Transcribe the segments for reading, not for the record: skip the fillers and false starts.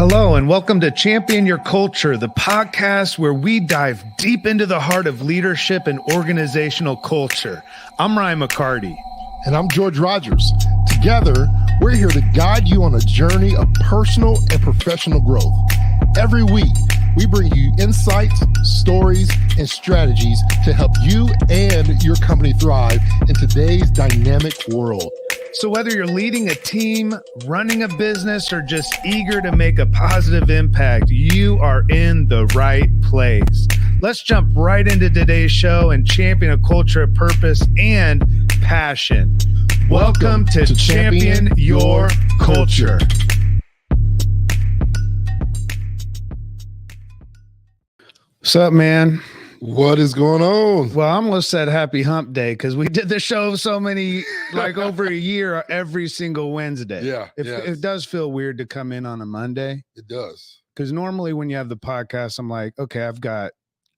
Hello, and welcome to Champion Your Culture, the podcast where we dive deep into the heart of leadership and organizational culture. I'm Ryan McCarty. And I'm George Rogers. Together, we're here to guide you on a journey of personal and professional growth. Every week, we bring you insights, stories, and strategies to help you and your company thrive in today's dynamic world. So whether you're leading a team, running a business, or just eager to make a positive impact, you are in the right place. Let's jump right into today's show and champion a culture of purpose and passion. Welcome to Champion Your Culture. What's up, man? What is going on? Well, I almost said happy hump day because we did the show so many, like over a year, every single Wednesday. Yeah. It does feel weird to come in on a Monday. It does. Because normally when you have the podcast, I'm like, okay, I've got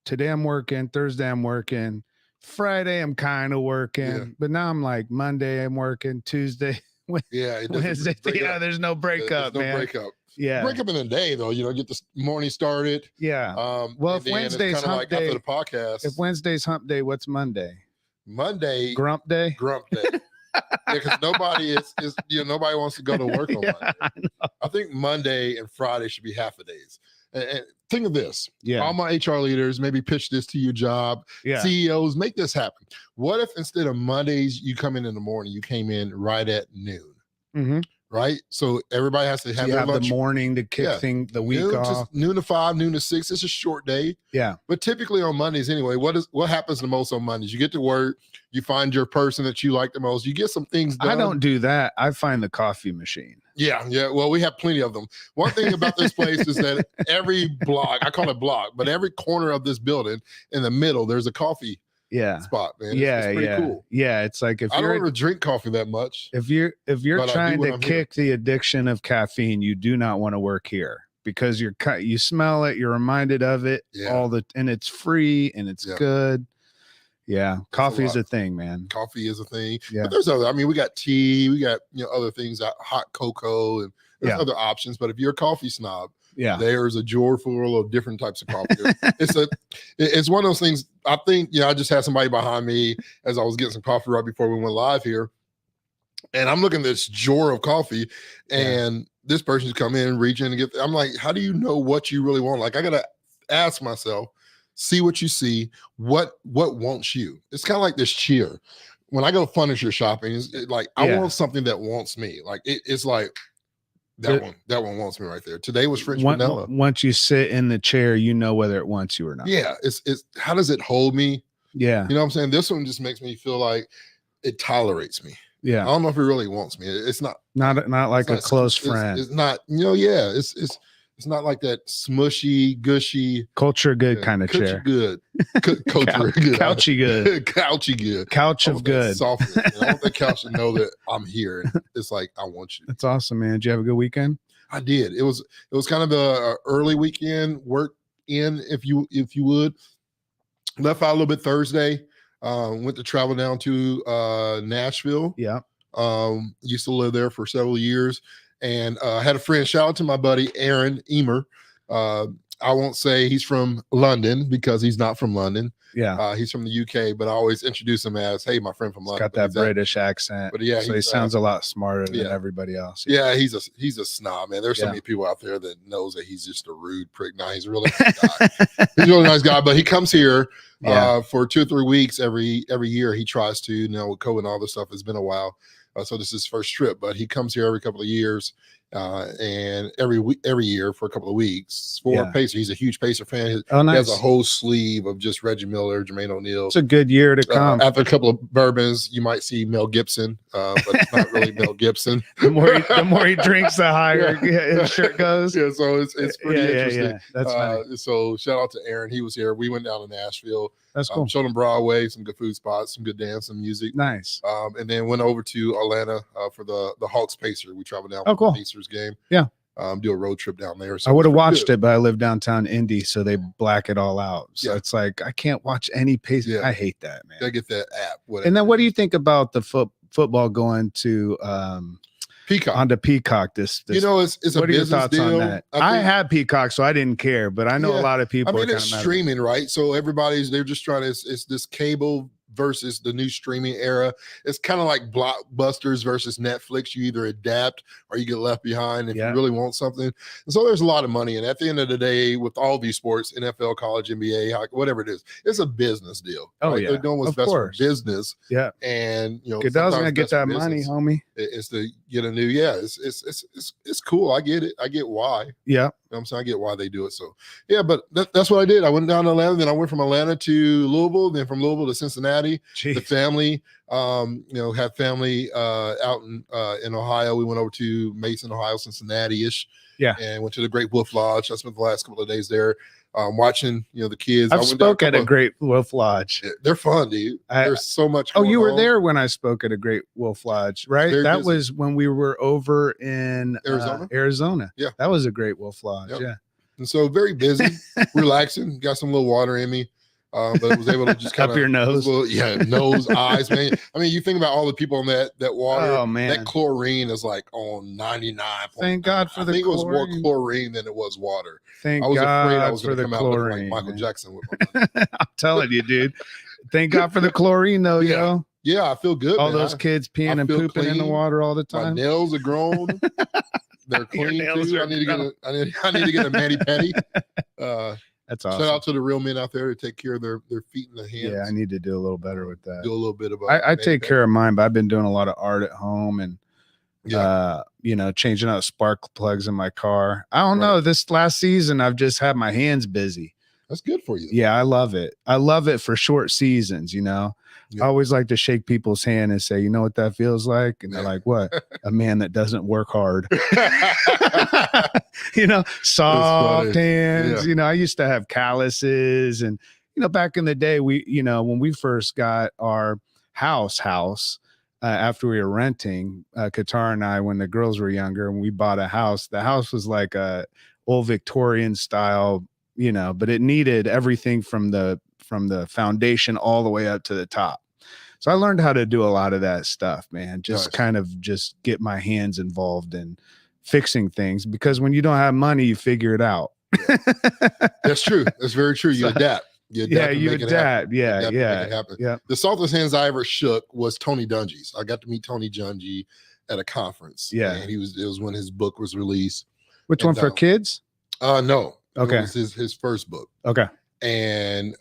today I'm working, Thursday I'm working, Friday I'm kind of working. Yeah. But now I'm like Monday I'm working, Tuesday, Wednesday. Yeah, there's no breakup, there's no man. breakup. Yeah. Break up in the day, though, get this morning started. Yeah. Well, if Wednesday's hump day, after the podcast. If Wednesday's hump day, what's Monday? Monday. Grump day? Grump day. Because nobody nobody wants to go to work on Monday. I think Monday and Friday should be half a days. And think of this. Yeah. All my HR leaders, maybe pitch this to your job. Yeah. CEOs, make this happen. What if instead of Mondays, you come in the morning, you came in right at noon? Mm-hmm. Right, so everybody has to have their lunch. The morning to kick the week off. Noon to 5, noon to 6. It's a short day. Yeah, but typically on Mondays anyway. What happens the most on Mondays? You get to work. You find your person that you like the most. You get some things done. I don't do that. I find the coffee machine. Yeah. Well, we have plenty of them. One thing about this place is that every block, I call it block, but every corner of this building in the middle, there's a coffee. Spot, man. It's pretty cool. Yeah, it's like I don't ever drink coffee that much. If you're trying to kick the addiction of caffeine, you do not want to work here because you smell it, you're reminded of it and it's free and it's good. Yeah, coffee is a thing, man. Coffee is a thing. Yeah, but there's other. I mean, we got tea, we got other things, hot cocoa, and there's other options. But if you're a coffee snob, there's a drawer full of different types of coffee. It's one of those things. I think I just had somebody behind me as I was getting some coffee right before we went live here, and I'm looking at this drawer of coffee, and this person's come in, reach in and get. I'm like, how do you know what you really want? Like, I gotta ask myself, see what you see, what wants you. It's kind of like this cheer. When I go furniture shopping, it's like I want something that wants me. Like it's like. That one wants me right there. Today was French vanilla. Once you sit in the chair, you know whether it wants you or not. Yeah, it's how does it hold me? Yeah, you know what I'm saying. This one just makes me feel like it tolerates me. Yeah, I don't know if it really wants me. It's not like a close friend. It's not. It's not like that smushy, gushy, culture good kind of chair. Good, culture good, couchy good, couchy good, couch of good. Softness. I want the couch to know that I'm here. And it's like I want you. That's awesome, man. Did you have a good weekend? I did. It was kind of a early weekend. Work in if you would. Left out a little bit Thursday. Went to travel down to Nashville. Yeah. Used to live there for several years. And I had a friend, shout out to my buddy, Aaron Emer. I won't say he's from London because he's not from London. Yeah. He's from the UK, but I always introduce him as, hey, my friend from London. Got that British accent. But yeah. So he sounds a lot smarter than everybody else. Yeah, he's a snob, man. There's so many people out there that knows that he's just a rude prick. No, he's a really nice guy. He's a really nice guy, but he comes here for 2 or 3 weeks every year. He tries to, with COVID and all this stuff, it's been a while. So this is his first trip, but he comes here every couple of years, and every year for a couple of weeks for Pacer. He's a huch Pacer fan. Nice. He has a whole sleeve of just Reggie Miller, Jermaine O'Neal. It's a good year to come. After a couple of bourbons, you might see Mel Gibson, but it's not really Mel Gibson. The more he drinks, the higher his shirt goes. Yeah, so it's pretty interesting. Yeah. That's nice. So shout out to Aaron. He was here. We went down to Nashville. That's cool. Showed him Broadway, some good food spots, some good dance, some music. Nice. And then went over to Atlanta for the Hawks Pacer. We traveled down for the Pacers game. Yeah. Do a road trip down there. So I would have watched it, but I live downtown Indy, so they black it all out. So it's like I can't watch any Pacers. Yeah. I hate that, man. Gotta get that app. And then what do you think about the football going to Peacock. onto Peacock. This it's a what are your business thoughts deal. on that? I had Peacock, so I didn't care, but I know a lot of people. I mean, it's streaming, right? So they're just trying to. It's this cable versus the new streaming era. It's kind of like Blockbusters versus Netflix. You either adapt or you get left behind if you really want something. And so there's a lot of money. And at the end of the day, with all these sports, NFL, college, NBA, hockey, whatever it is, it's a business deal. Oh, right? yeah. They're doing what's best for business. Yeah. And, Godot's going to get that money, homie. It's to get a new, it's cool. I get it. I get why. Yeah. I'm saying I get why they do it. So but that's what I did. I went down to Atlanta, then I went from Atlanta to Louisville, then from Louisville to Cincinnati. Jeez. The family, had family out in Ohio. We went over to Mason, Ohio, Cincinnati-ish. Yeah. And went to the Great Wolf Lodge. I spent the last couple of days there watching, the kids. I spoke at a Great Wolf Lodge. They're fun, dude. There's so much. Oh, you were there when I spoke at a Great Wolf Lodge, right? That busy. was when we were over in Arizona. Yeah. That was a Great Wolf Lodge. Yep. Yeah. And so very busy, relaxing, got some little water in me. But I was able to just kind of up your nose. Nose, eyes, man. I mean, you think about all the people on that water. Oh, man. That chlorine is like on 99. Thank God for the chlorine. I think it was more chlorine than it was water. Thank I was God afraid I was for going to the come chlorine, out looking like Michael Jackson with my I'm telling you, dude. Thank God for the chlorine, though, yo. Yeah, I feel good. All those kids peeing and pooping clean. In the water all the time. My nails are grown. They're clean too. I need to get a mani-pedi. That's awesome. Shout out to the real men out there to take care of their feet and their hands. Yeah, I need to do a little better with that. Do a little bit of. I take care of mine, but I've been doing a lot of art at home and, changing out spark plugs in my car. I don't know. This last season, I've just had my hands busy. That's good for you. Yeah, I love it. I love it for short seasons, Yeah. I always like to shake people's hand and say, you know what that feels like? And they're like, what? A man that doesn't work hard. Soft hands. Yeah. I used to have calluses. And, back in the day, we, when we first got our house, after we were renting, Qatar and I, when the girls were younger, and we bought a house, the house was like a old Victorian style, but it needed everything from the foundation all the way up to the top. So I learned how to do a lot of that stuff, man. Just get my hands involved in fixing things, because when you don't have money, you figure it out. Yeah. That's true. That's very true. You adapt. You adapt. Yeah. The softest hands I ever shook was Tony Dungy's. I got to meet Tony Dungy at a conference. Yeah. And it was when his book was released. Which one, for kids? No. Okay. It was his first book. Okay. And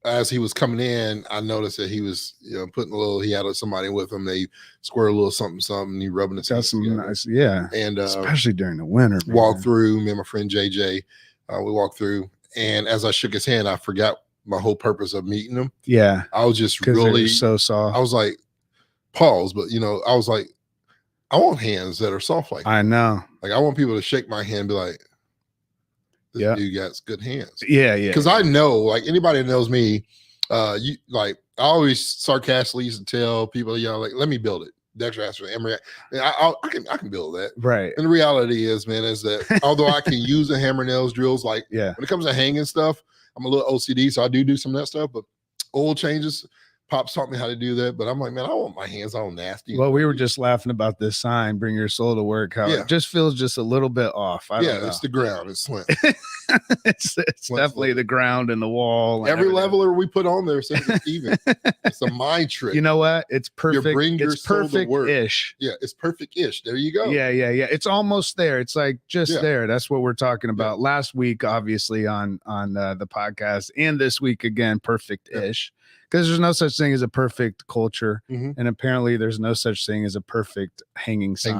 as he was coming in, I noticed that he was, putting he had somebody with him. They square a little something, he rubbing his hands together. Nice, yeah. And especially during the winter. Walked through, me and my friend JJ, we walked through, and as I shook his hand, I forgot my whole purpose of meeting him. Yeah. I was just really so soft. I was like, pause, but I was like, I want hands that are soft like that. I know. Like, I want people to shake my hand and be like, this dude got good hands. Yeah. Because I know, like, anybody that knows me, I always sarcastically used to tell people, like, let me build it. Dexter Emery. I can build that. Right. And the reality is, man, is that although I can use the hammer nails drills, like when it comes to hanging stuff, I'm a little OCD, so I do some of that stuff. But oil changes, Pops taught me how to do that, but I'm like, man, I want my hands all nasty. Well, we were just laughing about this sign, bring your soul to work, how it just feels just a little bit off. I don't know. It's the ground. It's slim. it's definitely the ground and the wall. Every leveler we put on there says it's even. It's a mind trick. You know what? It's perfect. It's perfect-ish. Yeah, it's perfect-ish. There you go. Yeah. It's almost there. It's like just there. That's what we're talking about. Last week, obviously, on the podcast, and this week again, perfect-ish. Because there's no such thing as a perfect culture, and apparently there's no such thing as a perfect hanging sign.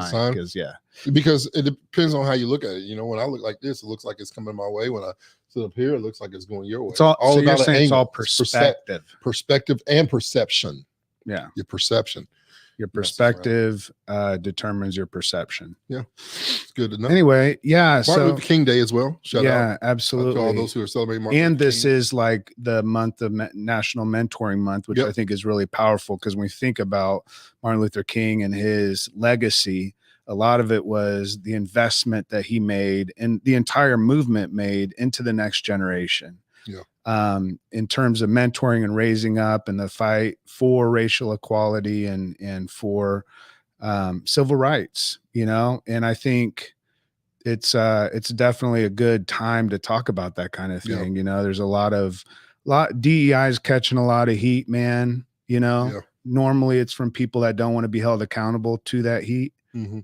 Because it depends on how you look at it. When I look like this, it looks like it's coming my way. When I sit up here, it looks like it's going your way. It's all so about it's all perspective, perspective and perception. Yeah, your perception. Your perspective determines your perception. Yeah, it's good to know. Anyway, Martin Luther King Day as well. Shout out. Absolutely. To all those who are celebrating Martin and Luther this King. Is like the month of National Mentoring Month, which I think is really powerful, because when we think about Martin Luther King and his legacy, a lot of it was the investment that he made and the entire movement made into the next generation. Yeah. In terms of mentoring and raising up and the fight for racial equality and for civil rights, and I think it's definitely a good time to talk about that kind of thing. There's a lot DEI is catching a lot of heat, man. Normally it's from people that don't want to be held accountable to that heat. Mm-hmm.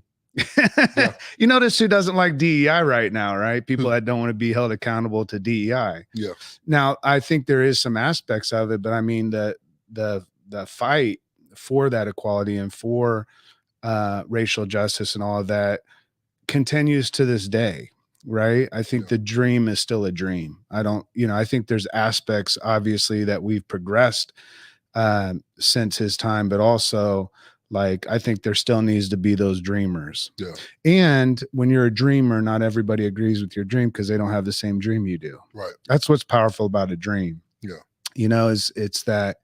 You notice who doesn't like DEI right now, right? People that don't want to be held accountable to DEI. Yeah. Now, I think there is some aspects of it, but I mean the fight for that equality and for racial justice and all of that continues to this day, right? I think the dream is still a dream. I think there's aspects obviously that we've progressed since his time, but also like I think there still needs to be those dreamers. Yeah. And when you're a dreamer, not everybody agrees with your dream because they don't have the same dream you do. Right. That's what's powerful about a dream. Yeah. It's that,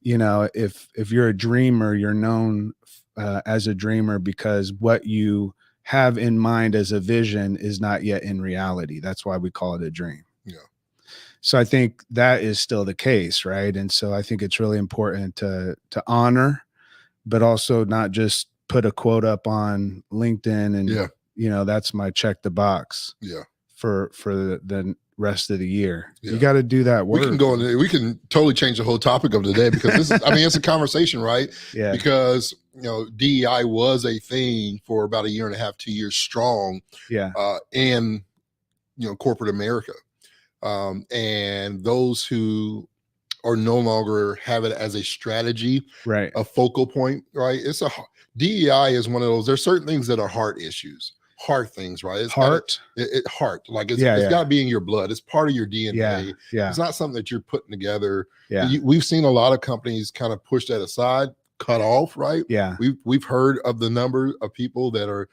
if you're a dreamer, you're known as a dreamer because what you have in mind as a vision is not yet in reality. That's why we call it a dream. Yeah. So I think that is still the case, right? And so I think it's really important to honor, but also not just put a quote up on LinkedIn and that's my check the box. Yeah. For the rest of the year. You got to do that work. We can totally change the whole topic of today because this is, it's a conversation, right? Yeah. Because, DEI was a thing for about 1.5 years, 2 years strong. Yeah. In, corporate America. And those who are no longer have it as a strategy, right? A focal point, right? DEI is one of those, there's certain things that are heart issues. Heart things, right? It's heart. Heart. Like it's got to be in your blood. It's part of your DNA. Yeah. It's not something that you're putting together. Yeah. We've seen a lot of companies kind of push that aside, cut off, right? Yeah. We've heard of the number of people that are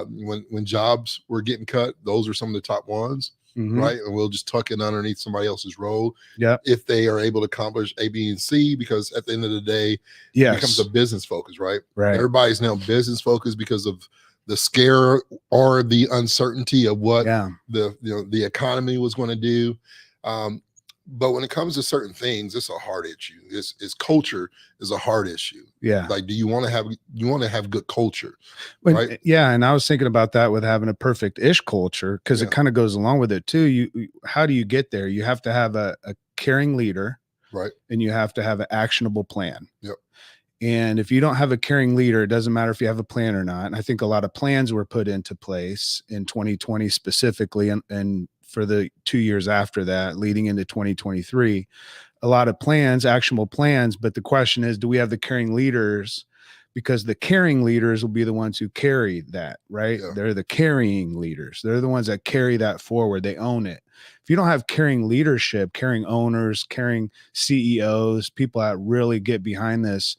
when jobs were getting cut, those are some of the top ones. Mm-hmm. Right. And we'll just tuck it underneath somebody else's role. Yeah. If they are able to accomplish A, B, and C, because at the end of the day, it becomes a business focus, right? Right. Everybody's now business focused because of the scare or the uncertainty of what the economy was going to do. But when it comes to certain things, it's a hard issue. It's culture is a hard issue. Yeah. Like, do you want to have good culture? Right. Yeah. And I was thinking about that with having a perfect-ish culture, because it kind of goes along with it too. How do you get there? You have to have a caring leader. Right. And you have to have an actionable plan. Yep. And if you don't have a caring leader, it doesn't matter if you have a plan or not. And I think a lot of plans were put into place in 2020 specifically, and for the 2 years after that, leading into 2023, a lot of plans, actionable plans. But the question is, do we have the caring leaders? Because the caring leaders will be the ones who carry that, right? Yeah. They're the carrying leaders. They're the ones that carry that forward. They own it. If you don't have caring leadership, caring owners, caring CEOs, people that really get behind this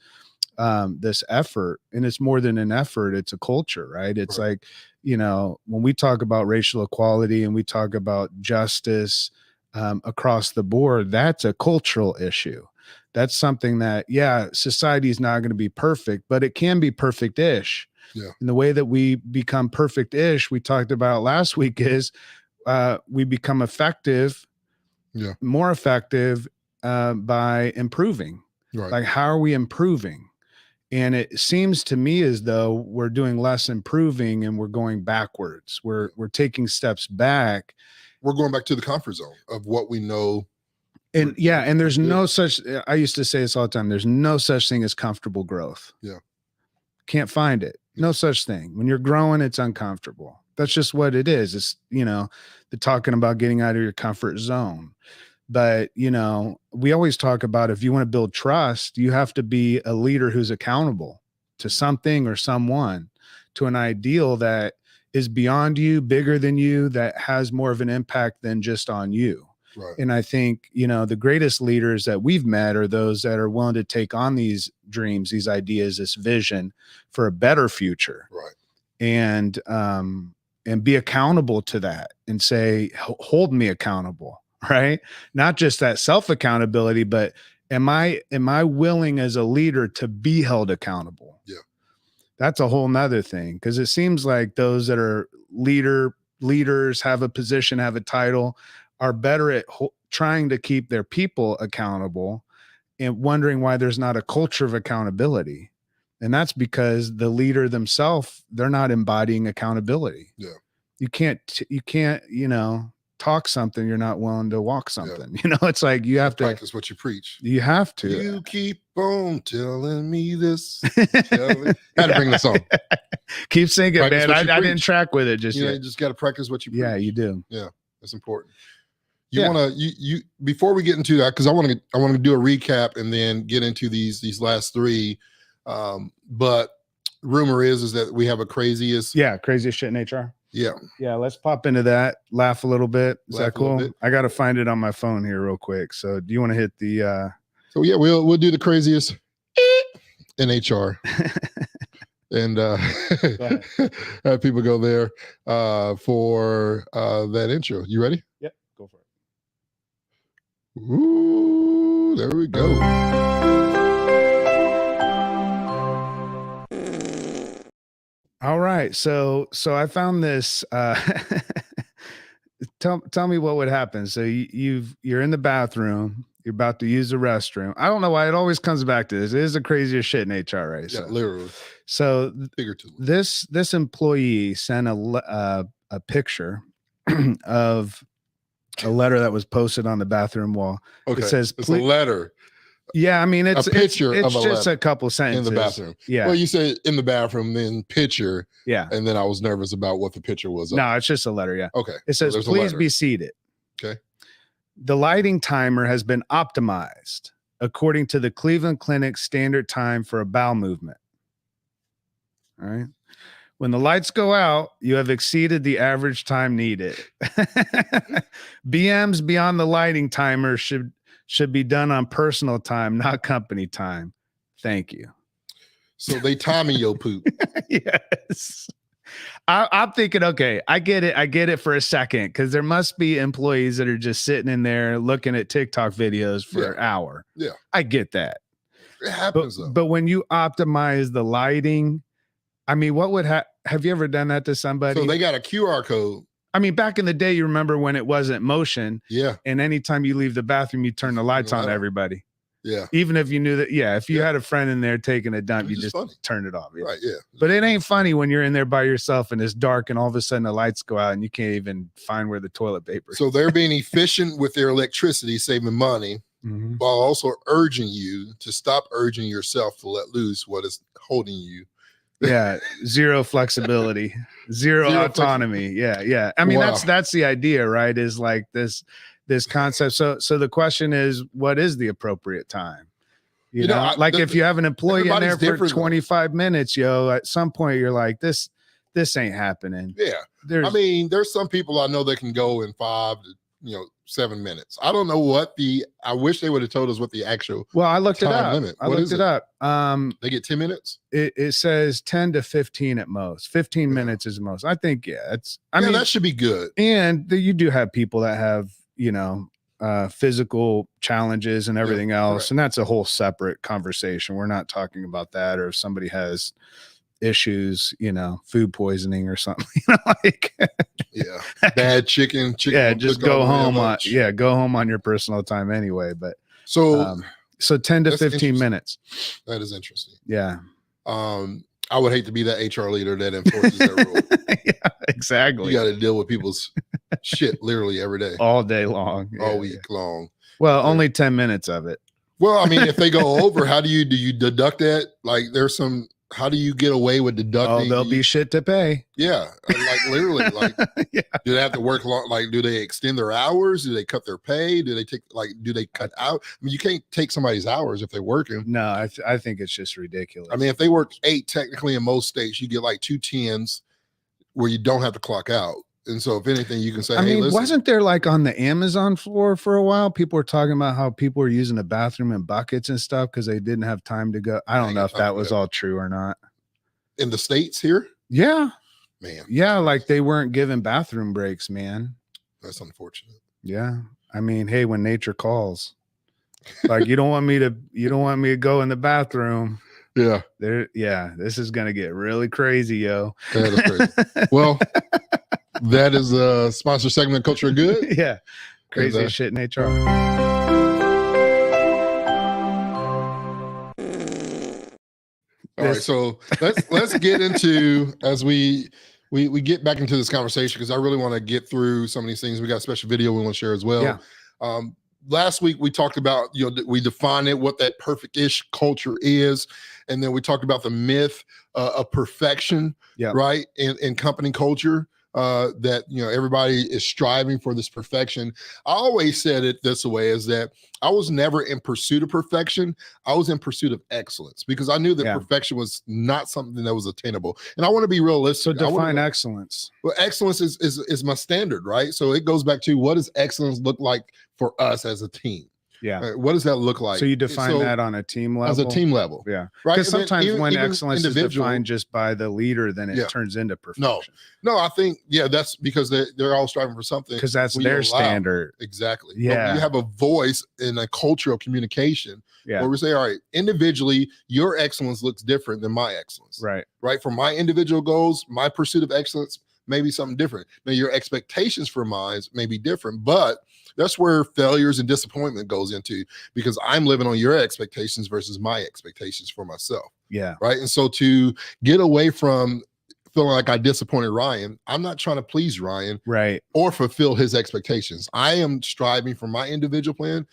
effort, and it's more than an effort, it's a culture, right? It's like, when we talk about racial equality and we talk about justice across the board, that's a cultural issue. That's something that, society is not going to be perfect, but it can be perfect-ish. Yeah. And the way that we become perfect-ish, we talked about last week, is we become effective, more effective by improving. Right. Like, how are we improving? And it seems to me as though we're doing less improving and we're going backwards. We're taking steps back. We're going back to the comfort zone of what we know. And and there's no such, I used to say this all the time, there's no such thing as comfortable growth. Yeah. Can't find it. No such thing. When you're growing, it's uncomfortable. That's just what it is. It's, the talking about getting out of your comfort zone. But, we always talk about, if you want to build trust, you have to be a leader who's accountable to something or someone, to an ideal that is beyond you, bigger than you, that has more of an impact than just on you. Right. And I think, the greatest leaders that we've met are those that are willing to take on these dreams, these ideas, this vision for a better future. Right. And be accountable to that and say, hold me accountable. Right. Not just that self-accountability, but am I willing as a leader to be held accountable? Yeah. That's a whole nother thing. Cause it seems like those that are leaders, have a position, have a title, are better at trying to keep their people accountable and wondering why there's not a culture of accountability. And that's because the leader themselves, they're not embodying accountability. Yeah. You can't, talk something you're not willing to walk something. Yeah. It's like you have to practice what you preach. You have to. You keep on telling me this. Had to bring the song. Keep singing, practice, man. I didn't track with it just yet. You just got to practice what you preach. Yeah, you do. Yeah, that's important. You want to you before we get into that, because I want to do a recap and then get into these last three. But rumor is that we have a craziest shit in HR. Yeah, let's pop into that. Laugh a little bit. Is that cool? I got to find it on my phone here real quick. So do you want to hit the So yeah, we'll do the craziest in HR. And have people go there for that intro. You ready? Yep, go for it. Ooh, there we go. All right, so I found this. Tell me what would happen. So you're in the bathroom. You're about to use the restroom. I don't know why it always comes back to this. It is the craziest shit in HR, right? Yeah, literally. So this employee sent a picture of a letter that was posted on the bathroom wall. Okay, it says it's a letter. Yeah, I mean it's a picture. It's of just a couple sentences in the bathroom. Yeah. Well, you said in the bathroom, then picture. Yeah. And then I was nervous about what the picture was. No, it's just a letter. Yeah. Okay. It says, "Please be seated." Okay. The lighting timer has been optimized according to the Cleveland Clinic standard time for a bowel movement. All right. When the lights go out, you have exceeded the average time needed. BMs beyond the lighting timer should be done on personal time, not company time. Thank you. So they timing your poop. Yes. I'm thinking, okay, I get it for a second, because there must be employees that are just sitting in there looking at TikTok videos for an hour. Yeah. I get that. It happens though. But when you optimize the lighting, I mean, what would have you ever done that to somebody? So they got a QR code. I mean, back in the day, you remember when it wasn't motion. Yeah. And anytime you leave the bathroom, you turn the lights on everybody. Yeah. Even if you knew that, if you had a friend in there taking a dump, you just turn it off. Yeah. Right. Yeah. But it ain't funny when you're in there by yourself and it's dark and all of a sudden the lights go out and you can't even find where the toilet paper is. So they're being efficient with their electricity, saving money, while also urging you to stop urging yourself to let loose what is holding you. Yeah. Zero flexibility, zero autonomy. Yeah. I mean, that's the idea, right? Is like this concept. So the question is, what is the appropriate time? You know, if you have an employee in there for 25 minutes, at some point you're like, this ain't happening. Yeah. There's some people I know that can go in 5 to 7 minutes. I don't know I wish they would have told us what the actual I looked it up. Limit. I looked it up. They get 10 minutes. It says 10 to 15 at most. 15 minutes is the most. I think I mean, that should be good. And you do have people that have physical challenges and everything else, right. And that's a whole separate conversation. We're not talking about that. Or if somebody has issues, food poisoning or something, bad chicken. Yeah, just go home go home on your personal time anyway. But so 10 to 15 minutes. That is interesting. Yeah. I would hate to be that HR leader that enforces that rule. Yeah, exactly. You got to deal with people's shit literally every day, all day long, all week long. Well, only 10 minutes of it. Well, I mean, if they go over, do you deduct that? Like, how do you get away with deducting? Oh, there'll be shit to pay. Yeah. Like literally, do they have to work long? Like, do they extend their hours? Do they cut their pay? Do they cut out? I mean, you can't take somebody's hours if they're working. No, I think it's just ridiculous. I mean, if they work 8, technically in most states, you get like 2 10s where you don't have to clock out. And so if anything, you can say, listen. Wasn't there like on the Amazon floor for a while, people were talking about how people were using the bathroom in buckets and stuff because they didn't have time to go. I don't know if that was all true or not. In the States here? Yeah. Man. Yeah. Like they weren't given bathroom breaks, man. That's unfortunate. Yeah. I mean, hey, when nature calls, like you don't want me to go in the bathroom. Yeah. This is going to get really crazy, yo. That is crazy. Well, that is a sponsor segment, Culture of Good. Yeah. Crazy shit in HR. All right, so let's get into, as we get back into this conversation, because I really want to get through some of these things. We got a special video we want to share as well. Yeah. Last week we talked about, we defined it, what that perfect-ish culture is, and then we talked about the myth of perfection, right, in company culture. That everybody is striving for this perfection. I always said it this way, is that I was never in pursuit of perfection. I was in pursuit of excellence, because I knew that perfection was not something that was attainable. And I want to be realistic. So define excellence. Well, excellence is my standard, right? So it goes back to, what does excellence look like for us as a team? Yeah. What does that look like? So you define that on a team level? As a team level. Yeah. Right. Because sometimes when excellence is defined just by the leader, then it turns into perfection. No, I think, that's because they're all striving for something. Because that's their standard. Exactly. Yeah. But you have a voice in a culture of communication where we say, all right, individually, your excellence looks different than my excellence. Right. Right. For my individual goals, my pursuit of excellence may be something different. Now, your expectations for mine may be different, but that's where failures and disappointment goes into, because I'm living on your expectations versus my expectations for myself. Yeah. Right. And so to get away from feeling like I disappointed Ryan, I'm not trying to please Ryan, right, or fulfill his expectations. I am striving for my individual plan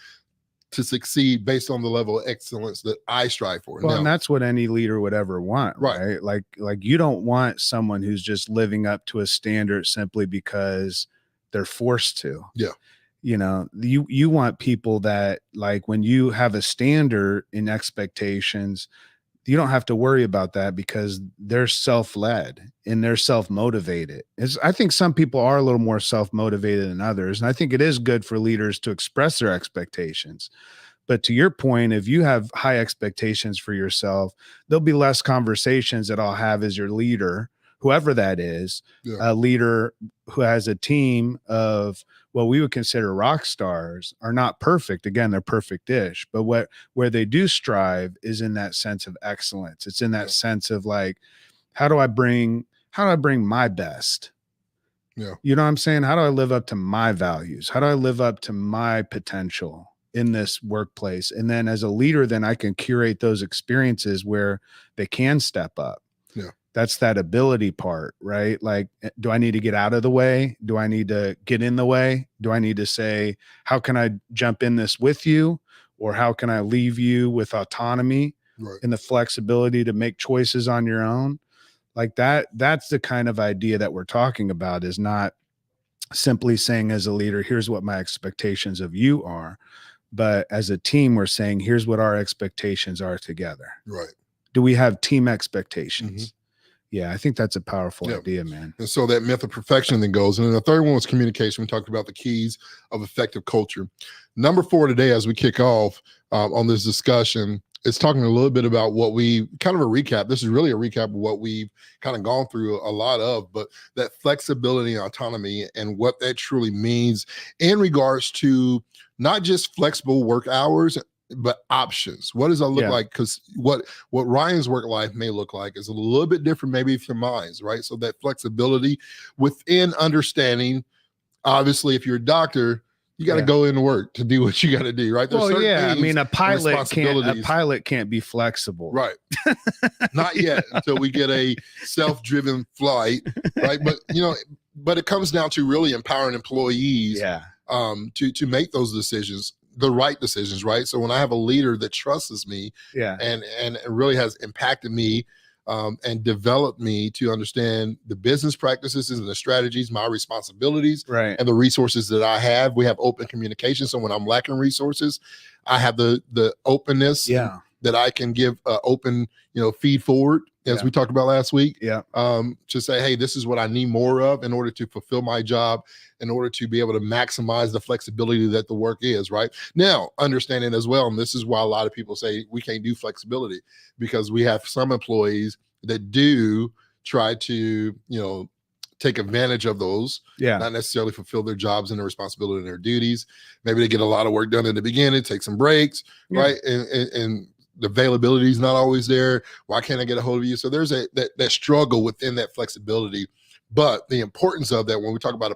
to succeed based on the level of excellence that I strive for. Well, and that's what any leader would ever want, right? Like you don't want someone who's just living up to a standard simply because they're forced to. Yeah. You want people that, like, when you have a standard in expectations, you don't have to worry about that, because they're self-led and they're self-motivated. I think some people are a little more self-motivated than others. And I think it is good for leaders to express their expectations. But to your point, if you have high expectations for yourself, there'll be less conversations that I'll have as your leader, whoever that is, a leader who has a team of what we would consider rock stars, are not perfect. Again, they're perfect-ish, but where they do strive is in that sense of excellence. It's in that sense of, like, how do I bring my best? Yeah. You know what I'm saying? How do I live up to my values? How do I live up to my potential in this workplace? And then as a leader, then I can curate those experiences where they can step up. Yeah. That's that ability part, right? Like, do I need to get out of the way? Do I need to get in the way? Do I need to say, how can I jump in this with you? Or how can I leave you with autonomy and the flexibility to make choices on your own? Like that's the kind of idea that we're talking about, is not simply saying as a leader, here's what my expectations of you are. But as a team, we're saying, here's what our expectations are together. Right. Do we have team expectations? Yeah, I think that's a powerful idea, man. And so that myth of perfection then goes. And then the third one was communication. We talked about the keys of effective culture. Number 4 today, as we kick off on this discussion, is talking a little bit about what we kind of a recap. This is really a recap of what we've kind of gone through a lot of, but that flexibility and autonomy and what that truly means in regards to not just flexible work hours, but options. What does that look like? Because what Ryan's work life may look like is a little bit different maybe from mine's, right? So that flexibility within understanding, obviously, if you're a doctor, you got to go into work to do what you got to do, right? There's I mean, a pilot can't be flexible, right? Not yet, until we get a self-driven flight, right? But it comes down to really empowering employees, to make those decisions, the right decisions, right? So when I have a leader that trusts me, and really has impacted me, and developed me to understand the business practices and the strategies, my responsibilities, and the resources that I have. We have open communication. So when I'm lacking resources, I have the openness that I can give open, feed forward, as we talked about last week, to say, hey, this is what I need more of in order to fulfill my job, in order to be able to maximize the flexibility that the work is, right? Now, understanding as well, and this is why a lot of people say we can't do flexibility, because we have some employees that do try to, take advantage of those, not necessarily fulfill their jobs and their responsibility and their duties. Maybe they get a lot of work done in the beginning, take some breaks, right? And the availability is not always there. Why can't I get a hold of you? So there's that struggle within that flexibility But the importance of that when we talk about a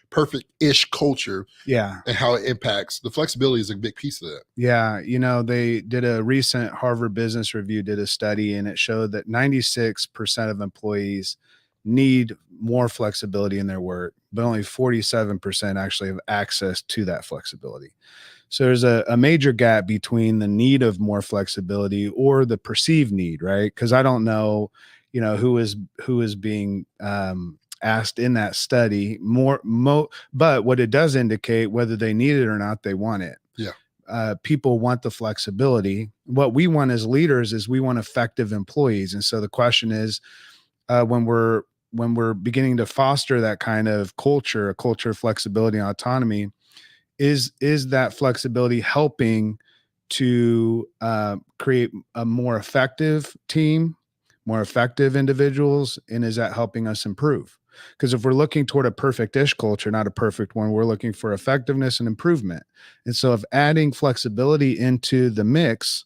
perfect-ish culture, yeah, and how it impacts the flexibility is a big piece of that. Yeah, they did a recent Harvard Business Review did a study, and it showed that 96% of employees need more flexibility in their work, but only 47% actually have access to that flexibility. So there's a major gap between the need of more flexibility or the perceived need, right? Because I don't know, who is being asked in that study but what it does indicate, whether they need it or not, they want it. Yeah. People want the flexibility. What we want as leaders is we want effective employees. And so the question is, when we're beginning to foster that kind of culture, a culture of flexibility and autonomy, is that flexibility helping to create a more effective team, more effective individuals, and is that helping us improve? Because if we're looking toward a perfect-ish culture, not a perfect one, we're looking for effectiveness and improvement. And so if adding flexibility into the mix,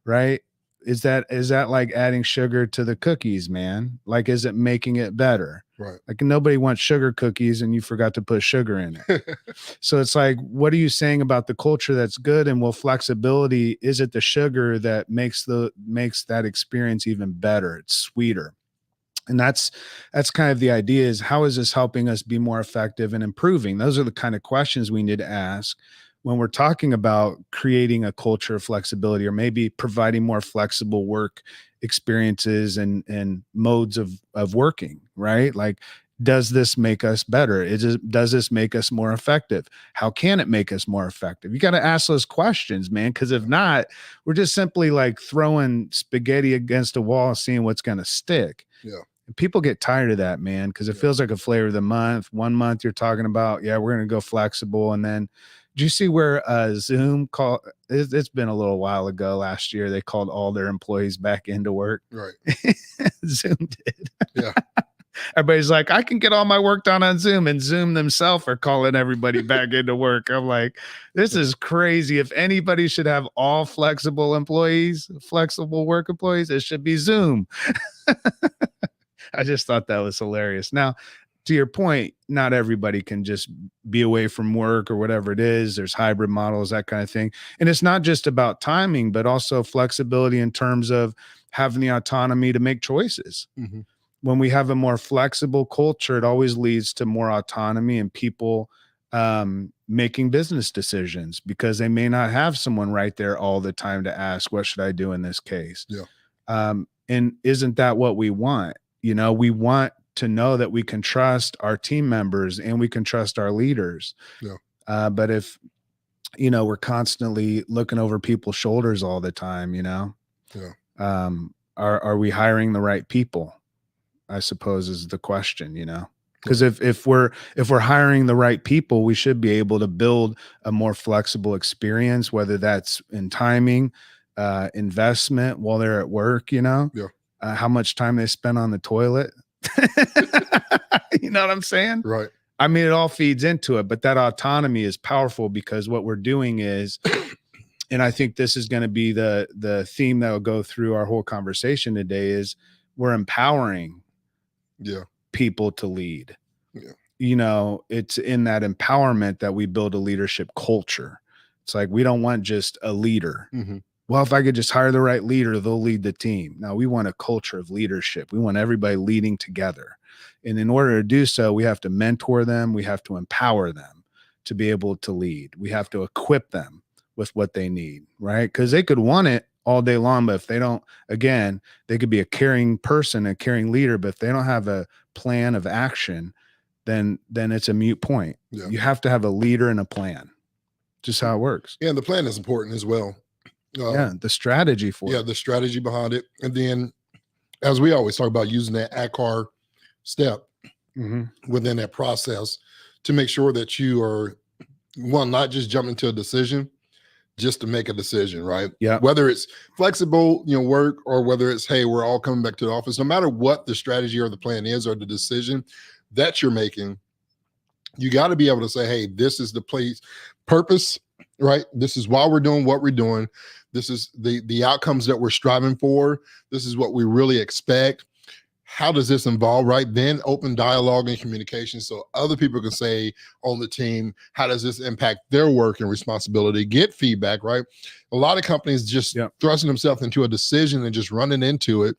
right, is that like adding sugar to the cookies, man? Like, is it making it better? Right. Like, nobody wants sugar cookies and you forgot to put sugar in it. So it's like, what are you saying about the culture that's good? And will flexibility, is it the sugar that makes that experience even better? It's sweeter. And that's kind of the idea, is how is this helping us be more effective and improving? Those are the kind of questions we need to ask when we're talking about creating a culture of flexibility, or maybe providing more flexible work experiences and modes of working, right? Like, does this make us better? Does this make us more effective? How can it make us more effective? You got to ask those questions, man, because if not, we're just simply like throwing spaghetti against a wall, seeing what's going to stick. Yeah. And people get tired of that, man, because it feels like a flavor of the month. 1 month you're talking about, yeah, we're going to go flexible. And then, did you see where Zoom called? It's been a little while ago. Last year, they called all their employees back into work. Right. Zoom did. Yeah. Everybody's like, I can get all my work done on Zoom, and Zoom themselves are calling everybody back into work. I'm like, this is crazy. If anybody should have all flexible work employees, it should be Zoom. I just thought that was hilarious. Now, to your point, not everybody can just be away from work or whatever it is. There's hybrid models, that kind of thing. And it's not just about timing, but also flexibility in terms of having the autonomy to make choices. Mm-hmm. When we have a more flexible culture, it always leads to more autonomy and people making business decisions, because they may not have someone right there all the time to ask, what should I do in this case? Yeah. And isn't that what we want? We want to know that we can trust our team members and we can trust our leaders. Yeah. But if, we're constantly looking over people's shoulders all the time, Yeah. Are we hiring the right people? I suppose is the question, because if we're hiring the right people, we should be able to build a more flexible experience, whether that's in timing, investment while they're at work, Yeah. How much time they spend on the toilet. You know what I'm saying? Right. I mean, it all feeds into it, but that autonomy is powerful, because what we're doing is, and I think this is going to be the theme that will go through our whole conversation today, is we're empowering people to lead. Yeah. It's in that empowerment that we build a leadership culture. It's like, we don't want just a leader. Mm-hmm. Well, if I could just hire the right leader, they'll lead the team. No, we want a culture of leadership. We want everybody leading together. And in order to do so, we have to mentor them. We have to empower them to be able to lead. We have to equip them with what they need, right? Because they could want it all day long, but if they don't, again, they could be a caring person, a caring leader, but if they don't have a plan of action, then it's a moot point. Yeah. You have to have a leader and a plan. Just how it works. Yeah, and the plan is important as well. The strategy for it. The strategy behind it. And then, as we always talk about, using that ACAR step within that process to make sure that you are, one, not just jumping to a decision just to make a decision, right? Yeah. Whether it's flexible, work, or whether it's, hey, we're all coming back to the office, no matter what the strategy or the plan is or the decision that you're making, you got to be able to say, hey, this is the place, purpose, right? This is why we're doing what we're doing. This is the outcomes that we're striving for. This is what we really expect. how does this involve, right? Then open dialogue and communication so other people can say on the team, how does this impact their work and responsibility? Get feedback, right? A lot of companies just thrusting themselves into a decision and just running into it.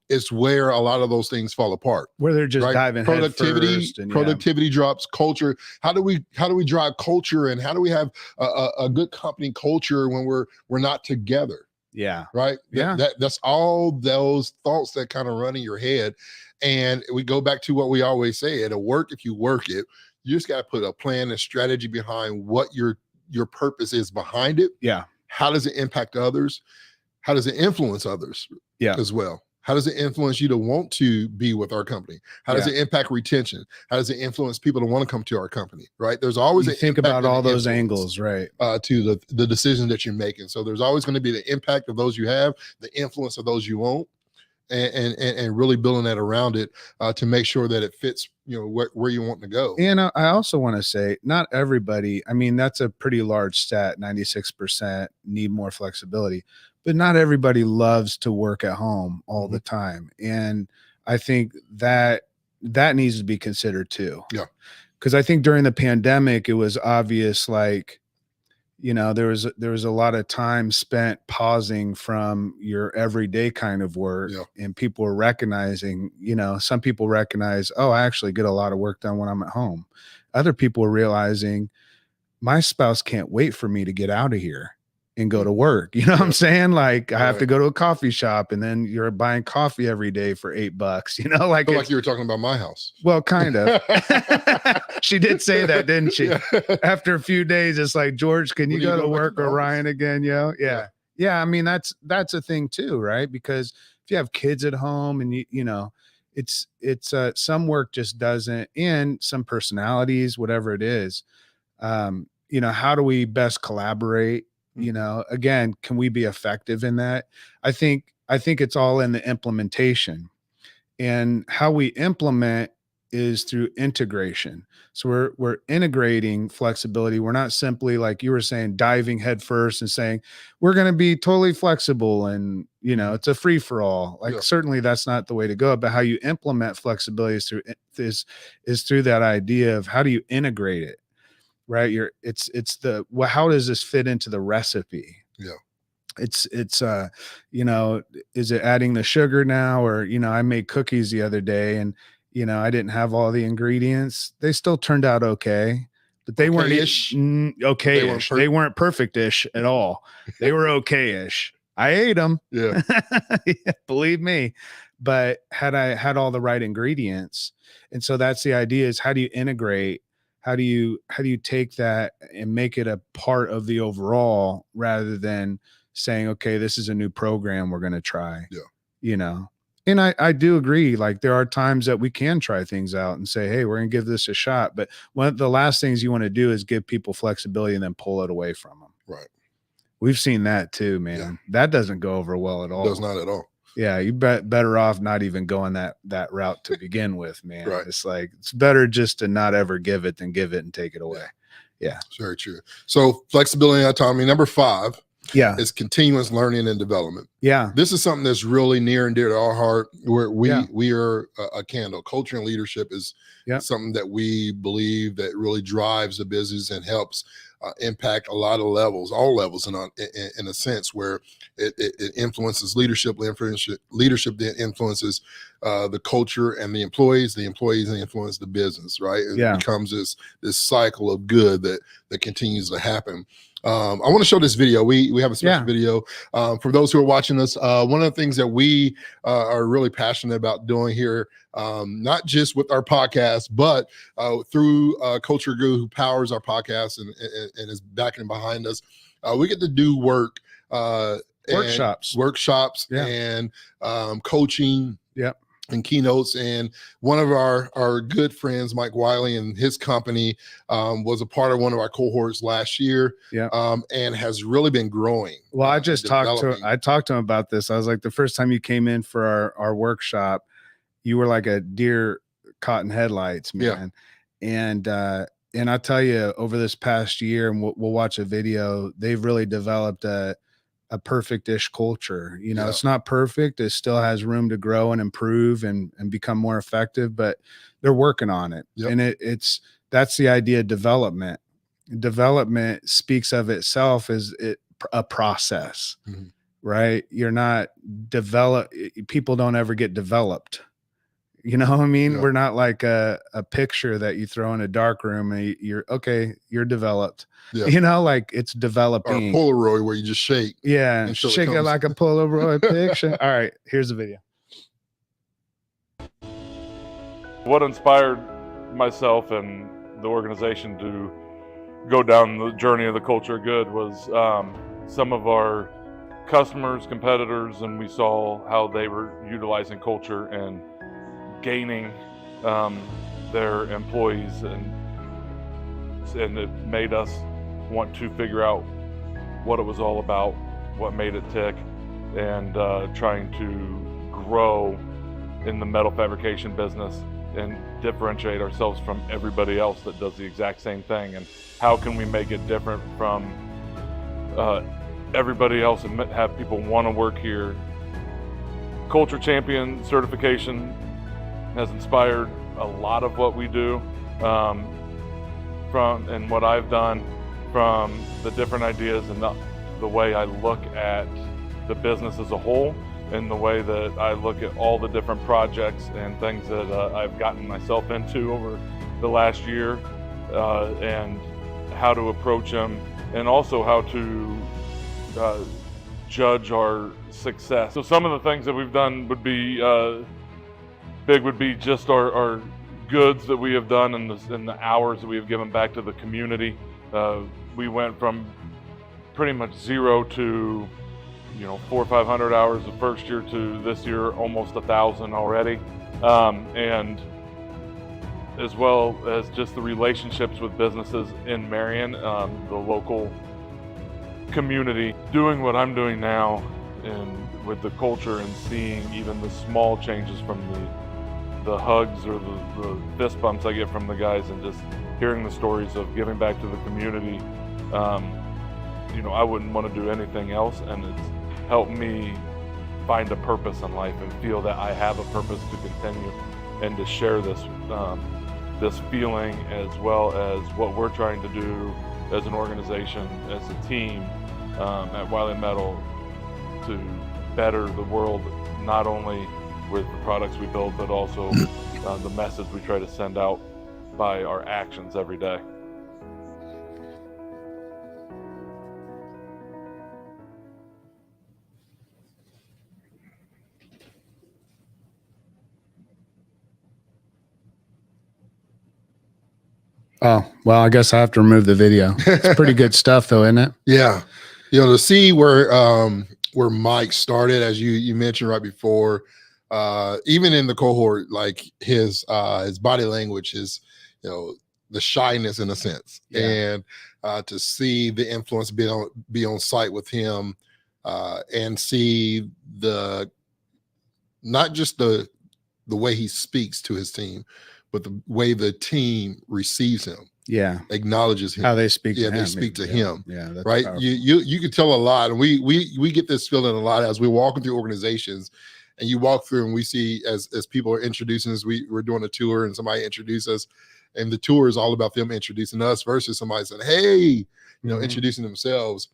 It's where a lot of those things fall apart. Where they're just diving productivity drops, culture. How do we drive culture, and how do we have a good company culture when we're not together? Yeah. Right. Yeah. That's all those thoughts that kind of run in your head. And we go back to what we always say, it'll work if you work it. You just got to put a plan and strategy behind what your purpose is behind it. Yeah. How does it impact others? How does it influence others as well? How does it influence you to want to be with our company? How does it impact retention? How does it influence people to want to come to our company? Right. There's always you think about all those angles, right? To the decision that you're making. So there's always going to be the impact of those you have, the influence of those you won't, and really building that around it to make sure that it fits, where you want to go. And I also want to say, not everybody, I mean, that's a pretty large stat, 96% need more flexibility. But not everybody loves to work at home all the time. And I think that needs to be considered too. Yeah. Because I think during the pandemic, it was obvious, like, there was a lot of time spent pausing from your everyday kind of work. And people were recognizing, some people recognize, oh, I actually get a lot of work done when I'm at home. Other people were realizing my spouse can't wait for me to get out of here and go to work. You know what I'm saying? Like I have to go to a coffee shop, and then you're buying coffee every day for $8. Like you were talking about my house. Well, kind of. She did say that, didn't she? After a few days, it's like, George, can you go to work, or Ryan again? Yeah. I mean, that's a thing too, right? Because if you have kids at home and it's some work just doesn't, and some personalities, whatever it is, how do we best collaborate? Again, can we be effective in that? I think it's all in the implementation, and how we implement is through integration. So we're integrating flexibility. We're not simply, like you were saying, diving head first and saying, we're going to be totally flexible and, it's a free for all. Like certainly that's not the way to go, but how you implement flexibility is through that idea of how do you integrate it? Right. How does this fit into the recipe? Yeah. It's is it adding the sugar now? Or, I made cookies the other day and, I didn't have all the ingredients. They still turned out okay, but they weren't okay-ish. They weren't perfect-ish at all. They were okay-ish. I ate them. Yeah. Believe me. But had I had all the right ingredients. And so that's the idea, is how do you integrate? How do you take that and make it a part of the overall, rather than saying, okay, this is a new program we're going to try. And I do agree. Like there are times that we can try things out and say, hey, we're going to give this a shot. But one of the last things you want to do is give people flexibility and then pull it away from them. Right. We've seen that too, man. Yeah. That doesn't go over well at all. It does not at all. Yeah, you better off not even going that route to begin with, man. Right. It's like, it's better just to not ever give it than give it and take it away. Yeah. Very true. So flexibility and autonomy. Number 5 is continuous learning and development. Yeah. This is something that's really near and dear to our heart, where we are a candle. Culture and leadership is something that we believe that really drives the business and helps impact a lot of levels, all levels in a sense, where it influences leadership then influences the culture and the employees influence the business, right? And it becomes this cycle of good that continues to happen. I want to show this video. We have a special video for those who are watching us. One of the things that we are really passionate about doing here, not just with our podcast, but through Culture Guru, who powers our podcast and is backing behind us, we get to do workshops and coaching. Yep. And keynotes. And one of our good friends, Mike Wiley, and his company was a part of one of our cohorts last year. And has really been growing. Well, I talked to him about this. I was like, the first time you came in for our workshop, you were like a deer caught in headlights, man. And I tell you, over this past year, and we'll watch a video, they've really developed a a perfect-ish culture. You know, it's not perfect. It still has room to grow and improve and become more effective, but they're working on it. And that's the idea of development. Development speaks of itself as a process, right? You're not people don't ever get developed. You know what I mean? We're not like a picture that you throw in a dark room and you're developed. You know, like it's developing. Or a Polaroid where you just shake. Yeah, shake it like a Polaroid picture. All right, here's the video. What inspired myself and the organization to go down the journey of the culture of good was some of our customers, competitors, and we saw how they were utilizing culture and gaining their employees, and it made us want to figure out what it was all about, what made it tick, and trying to grow in the metal fabrication business and differentiate ourselves from everybody else that does the exact same thing, and how can we make it different from everybody else and have people want to work here. Culture Champion certification has inspired a lot of what we do, and what I've done, from the different ideas and the way I look at the business as a whole, and the way that I look at all the different projects and things that I've gotten myself into over the last year, and how to approach them, and also how to judge our success. So some of the things that we've done would be would be just our goods that we have done and the hours that we have given back to the community. We went from pretty much 0 to 400 or 500 hours the first year to this year almost 1,000 already, and as well as just the relationships with businesses in Marion, the local community. Doing what I'm doing now and with the culture, and seeing even the small changes from the hugs or the fist bumps I get from the guys, and just hearing the stories of giving back to the community, I wouldn't want to do anything else, and it's helped me find a purpose in life and feel that I have a purpose to continue and to share this feeling, as well as what we're trying to do as an organization, as a team at Wiley Metal, to better the world, not only with the products we build, but also the message we try to send out by our actions every day. Oh, well, I guess I have to remove the video. It's pretty good stuff though, isn't it? Yeah. To see where Mike started, as you mentioned right before, even in the cohort, like his body language is, the shyness in a sense, and to see the influence be on site with him, and see not just the way he speaks to his team, but the way the team receives him, acknowledges him, how they speak to him. They speak to him, that's right. Powerful. You can tell a lot, and we get this feeling a lot as we're walking through organizations, and you walk through and we see as people are introducing us, we're doing a tour and somebody introduces us, and the tour is all about them introducing us versus somebody saying, hey, introducing themselves,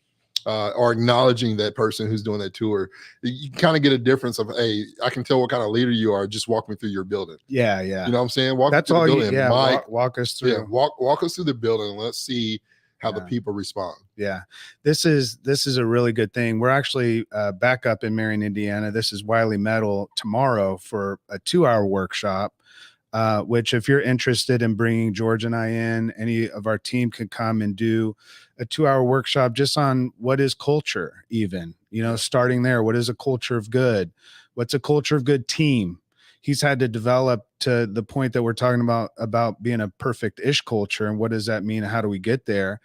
or acknowledging that person who's doing that tour. You kind of get a difference of, hey, I can tell what kind of leader you are. Just walk me through your building. Yeah. You know what I'm saying? That's all you, Mike, walk us through. Yeah, walk us through the building. Let's see how the people respond. Yeah, this is a really good thing. We're actually back up in Marion, Indiana. This is Wiley Metal tomorrow for a 2-hour workshop, which if you're interested in bringing George and I in, any of our team can come and do a 2-hour workshop just on what is culture, even, starting there. What is a culture of good? What's a culture of good team? He's had to develop to the point that we're talking about being a perfect-ish culture. And what does that mean? How do we get there?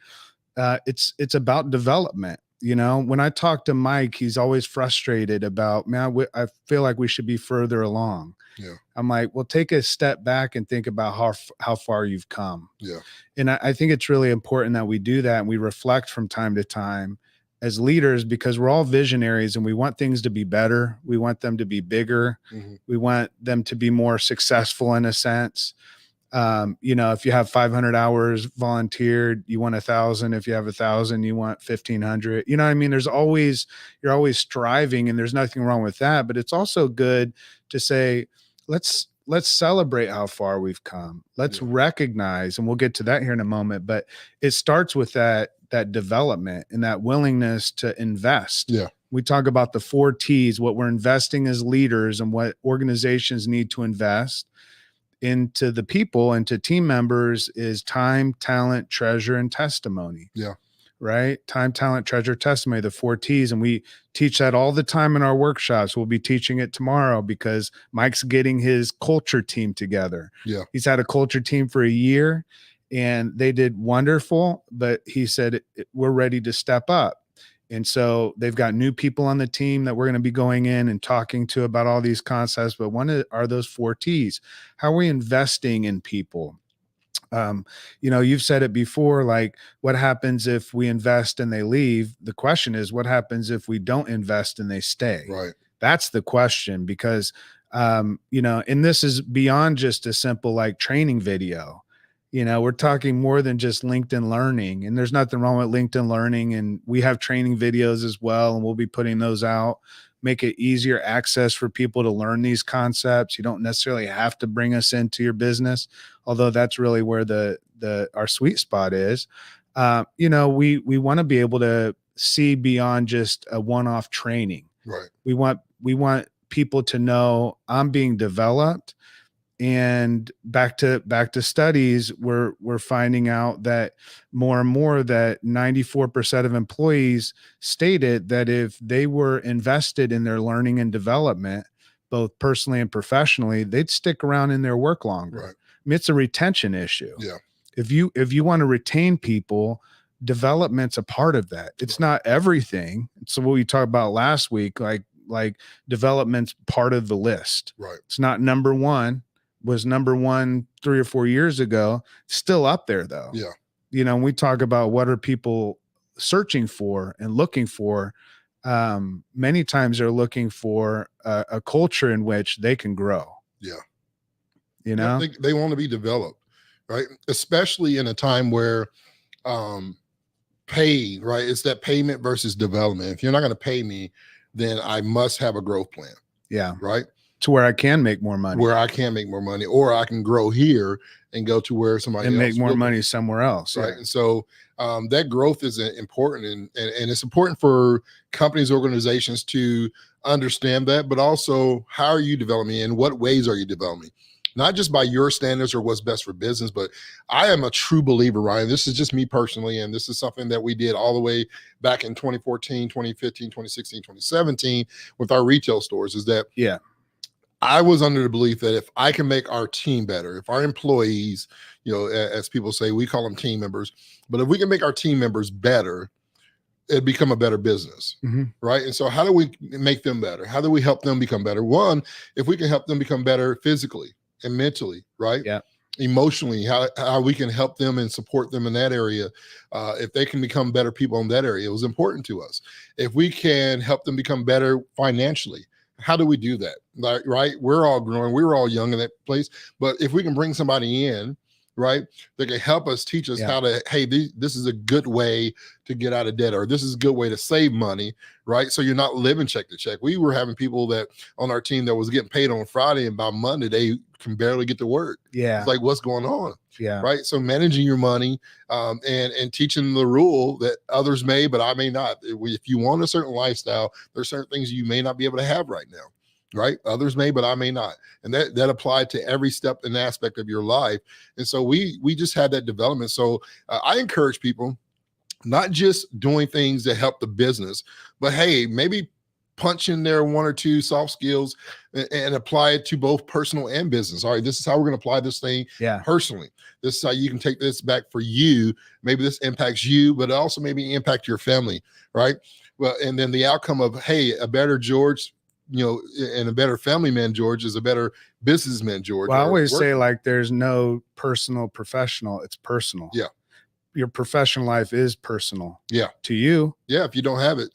It's about development. When I talk to Mike, he's always frustrated about, man, I feel like we should be further along. Yeah. I'm like, well, take a step back and think about how far you've come. Yeah. And I think it's really important that we do that, and we reflect from time to time as leaders, because we're all visionaries and we want things to be better. We want them to be bigger. We want them to be more successful in a sense. If you have 500 hours volunteered, you want 1,000. If you have 1,000, you want 1,500. You know what I mean? You're always striving, and there's nothing wrong with that. But it's also good to say, let's celebrate how far we've come. Let's recognize, and we'll get to that here in a moment. But it starts with that development and that willingness to invest. Yeah. We talk about the 4 T's, what we're investing as leaders and what organizations need to invest into the people and to team members is time, talent, treasure, and testimony. Yeah. Right? Time, talent, treasure, testimony, the 4 T's. And we teach that all the time in our workshops. We'll be teaching it tomorrow because Mike's getting his culture team together. Yeah. He's had a culture team for a year and they did wonderful, but he said, we're ready to step up. And so they've got new people on the team that we're going to be going in and talking to about all these concepts. But one are those 4 T's. How are we investing in people? You've said it before, like what happens if we invest and they leave? The question is, what happens if we don't invest and they stay? Right. That's the question, because, and this is beyond just a simple like training video. We're talking more than just LinkedIn Learning, and there's nothing wrong with LinkedIn Learning. And we have training videos as well, and we'll be putting those out, make it easier access for people to learn these concepts. You don't necessarily have to bring us into your business, although that's really where our sweet spot is. We want to be able to see beyond just a one-off training. Right. We want people to know I'm being developed. And back to studies, we're finding out that more and more that 94% of employees stated that if they were invested in their learning and development, both personally and professionally, they'd stick around in their work longer. Right. I mean, it's a retention issue. Yeah. If you want to retain people, development's a part of that. It's not everything. So what we talked about last week, like development's part of the list. Right. It's not number one. Was number one 3 or 4 years ago, still up there though. Yeah. We talk about what are people searching for and looking for. Many times they're looking for a culture in which they can grow. Yeah. They want to be developed, right? Especially in a time where pay, right? It's that payment versus development. If you're not going to pay me, then I must have a growth plan. Yeah. Right. To where I can make more money. Or I can grow here and go to where somebody and else make more money somewhere else. Right. Yeah. And so that growth is important, and it's important for companies, organizations to understand that, but also how are you developing and what ways are you developing? Not just by your standards or what's best for business, but I am a true believer, Ryan. This is just me personally, and this is something that we did all the way back in 2014, 2015, 2016, 2017 with our retail stores, is that I was under the belief that if I can make our team better, if our employees, as people say, we call them team members, but if we can make our team members better, it'd become a better business, right? And so how do we make them better? How do we help them become better? One, if we can help them become better physically and mentally, right? Yeah. Emotionally, how we can help them and support them in that area. If they can become better people in that area, it was important to us. If we can help them become better financially, how do we do that? Right? We're all growing. We were all young in that place. But if we can bring somebody in, right, that can help us, teach us how to, hey, this is a good way to get out of debt, or this is a good way to save money, right? So you're not living check to check. We were having people that on our team that was getting paid on Friday, and by Monday, they can barely get to work. Yeah. It's like, what's going on? Yeah. Right. So managing your money and teaching the rule that others may, but I may not. If you want a certain lifestyle, there's certain things you may not be able to have right now. Right. Others may, but I may not. And that applied to every step and aspect of your life. And so we just had that development. So I encourage people not just doing things that help the business, but hey, maybe punch in there 1 or 2 soft skills and apply it to both personal and business. All right, this is how we're going to apply this thing personally. This is how you can take this back for you. Maybe this impacts you, but it also maybe impact your family, right? Well, and then the outcome of, hey, a better George, and a better family man, George, is a better businessman, George. Well, I always say, like, there's no personal professional, it's personal. Yeah. your professional life is personal. Yeah. To you. Yeah. If you don't have it,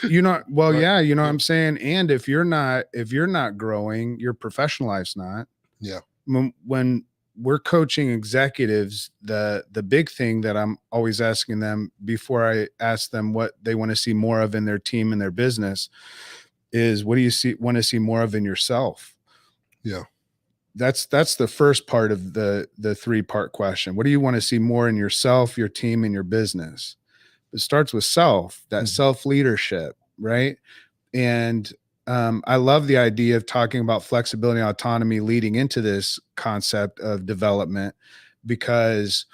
you know, well, right. Yeah, you know what I'm saying? And if you're not growing, your professional life's not. Yeah. When we're coaching executives, the big thing that I'm always asking them before I ask them what they want to see more of in their team and their business is, what do you want to see more of in yourself? Yeah. That's the first part of the 3-part question. What do you want to see more in yourself, your team, and your business? It starts with self, that self-leadership, right? And I love the idea of talking about flexibility and autonomy leading into this concept of development, because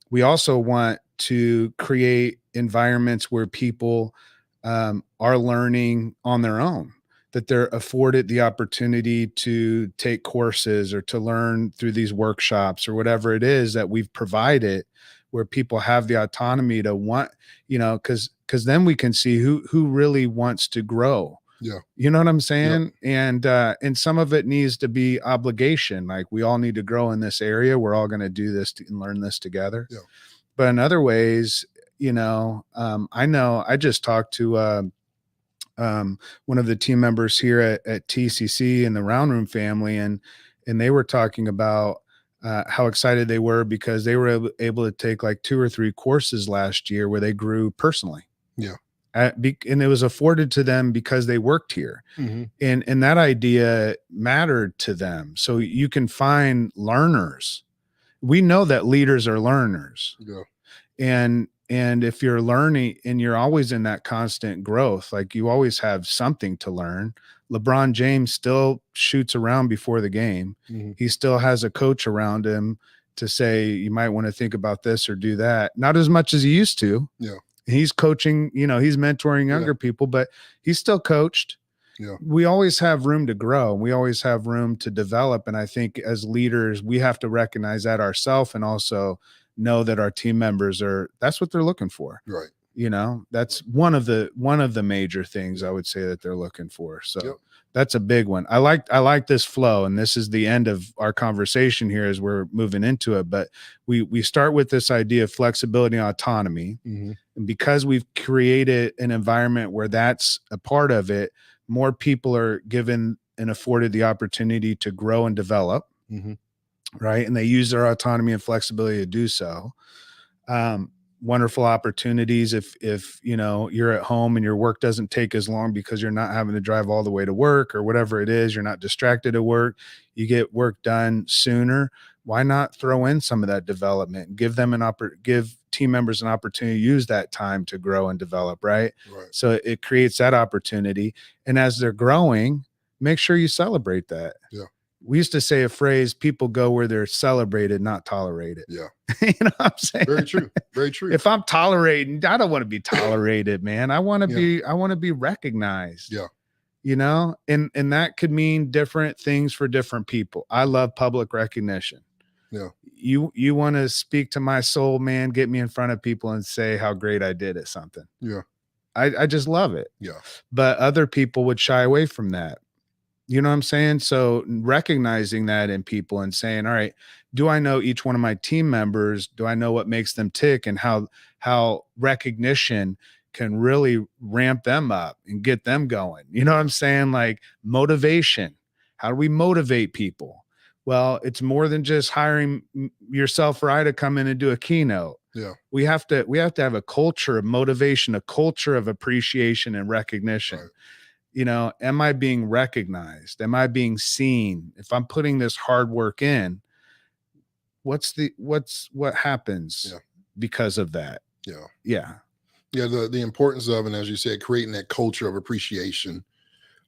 we also want to create environments where people are learning on their own, that they're afforded the opportunity to take courses or to learn through these workshops or whatever it is that we've provided, where people have the autonomy to want, because then we can see who really wants to grow. Yeah. You know what I'm saying? Yep. And some of it needs to be obligation. Like, we all need to grow in this area. We're all going to do this and learn this together. Yeah. But in other ways, I know I just talked to one of the team members here at TCC and the Round Room family, and they were talking about how excited they were because they were able to take like 2 or 3 courses last year where they grew personally. Yeah. And it was afforded to them because they worked here. Mm-hmm. And that idea mattered to them. So you can find learners. We know that leaders are learners. Yeah. And if you're learning and you're always in that constant growth, like, you always have something to learn. LeBron James still shoots around before the game. Mm-hmm. He still has a coach around him to say, you might want to think about this or do that. Not as much as he used to. Yeah. He's coaching, he's mentoring younger people, but he's still coached. Yeah. We always have room to grow. We always have room to develop. And I think as leaders, we have to recognize that ourselves, and also know that our team members that's what they're looking for. Right. That's one of the major things I would say that they're looking for. So that's a big one. I like this flow, and this is the end of our conversation here as we're moving into it. But we start with this idea of flexibility and autonomy. Mm-hmm. And because we've created an environment where that's a part of it, more people are given and afforded the opportunity to grow and develop. Mm-hmm. Right. And they use their autonomy and flexibility to do so. Wonderful opportunities. If you're at home and your work doesn't take as long because you're not having to drive all the way to work or whatever it is, you're not distracted at work, you get work done sooner. Why not throw in some of that development and give team members an opportunity to use that time to grow and develop, right? So it creates that opportunity. And as they're growing, make sure you celebrate that. Yeah. We used to say a phrase, people go where they're celebrated, not tolerated. Yeah. You know what I'm saying? Very true. Very true. If I'm tolerating, I don't want to be tolerated, man. I want to be recognized. Yeah. And that could mean different things for different people. I love public recognition. Yeah. You want to speak to my soul, man, get me in front of people and say how great I did at something. Yeah. I just love it. Yeah. But other people would shy away from that. You know what I'm saying? So recognizing that in people and saying, all right, do I know each one of my team members? Do I know what makes them tick, and how recognition can really ramp them up and get them going? You know what I'm saying? Like motivation. How do we motivate people? Well, it's more than just hiring yourself or I to come in and do a keynote. Yeah. We have to have a culture of motivation, a culture of appreciation and recognition. Right. Am I being recognized? Am I being seen? If I'm putting this hard work in, what happens because of that? Yeah. Yeah. Yeah. The importance of, and as you said, creating that culture of appreciation.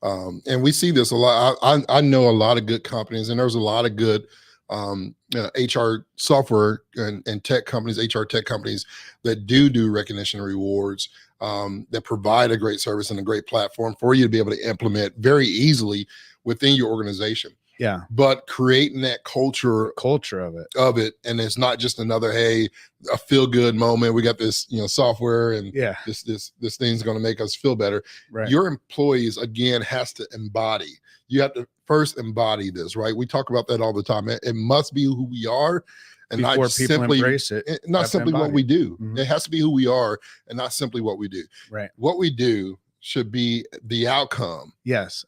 And we see this a lot. I know a lot of good companies, and there's a lot of good HR software and tech companies, HR tech companies that do recognition and rewards, that provide a great service and a great platform for you to be able to implement very easily within your organization. Yeah. But creating that culture of it. And it's not just another, hey, a feel good moment. We got this, software and this thing's going to make us feel better. Right. Your employees, again, has to embody. You have to first embody this, right? We talk about that all the time. It must be who we are. and before not people simply embrace it, not simply what we do. Mm-hmm. It has to be who we are and not simply what we do. Right. What we do should be the outcome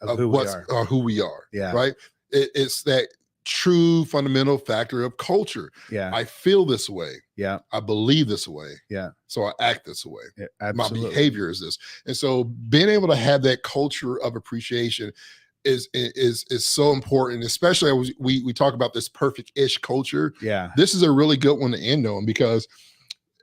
of who we are. Who we are. Yeah. Right. It's that true fundamental factor of culture. Yeah. I feel this way. Yeah. I believe this way. Yeah. So I act this way. Yeah, my behavior is this. And so being able to have that culture of appreciation is so important, especially as we talk about this perfect-ish culture. Yeah. This is a really good one to end on, because